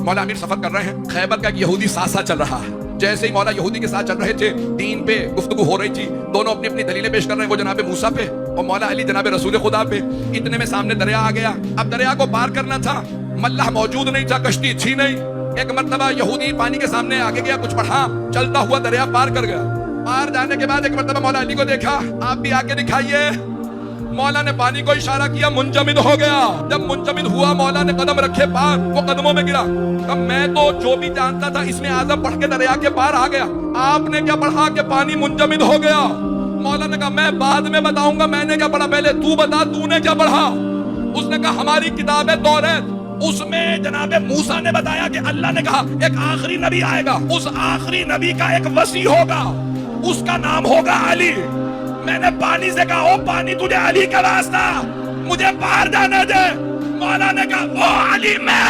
مولا امیر سفر کر رہے ہیں، خیبر کا ایک یہودی ساتھ ساتھ چل رہا ہے. جیسے ہی مولا یہودی کے ساتھ چل رہے تھے، دین پہ گفتگو ہو رہی تھی، دونوں اپنی اپنی دلیلیں پیش کر رہے ہیں، وہ جناب موسیٰ پہ اور مولا علی جناب رسول خدا پہ. اتنے میں سامنے دریا آ گیا. اب دریا کو پار کرنا تھا، ملح موجود نہیں تھا، کشتی تھی نہیں. ایک مرتبہ یہودی پانی کے سامنے آگے گیا، کچھ پڑھا، چلتا ہوا دریا پار کر گیا. پار جانے کے بعد ایک مرتبہ مولا علی کو دیکھا، آپ بھی آگے دکھائیے. مولا نے پانی کو اشارہ کیا، منجمد ہو گیا. جب منجمد ہوا، مولا نے قدم رکھے پار، وہ قدموں میں گرا. تب میں تو جو بھی جانتا تھا اسم اعظم پڑھ کے دریا کے پار آ گیا. آپ نے کیا پڑھا کہ پانی منجمد ہو گیا. مولا نے کہا میں بعد میں بتاؤں گا میں نے کیا پڑھا، پہلے تو بتا تو نے کیا پڑھا. اس نے کہا ہماری کتاب ہے توریت، اس میں جناب موسیٰ نے بتایا کہ اللہ نے کہا ایک آخری نبی آئے گا، اس آخری نبی کا ایک وصی ہوگا، اس کا نام ہوگا علی. میں نے پانی سے کہا او پانی تجھے علی کا واسطہ، مجھے پار جانے دے. مولا نے کہا او علی میں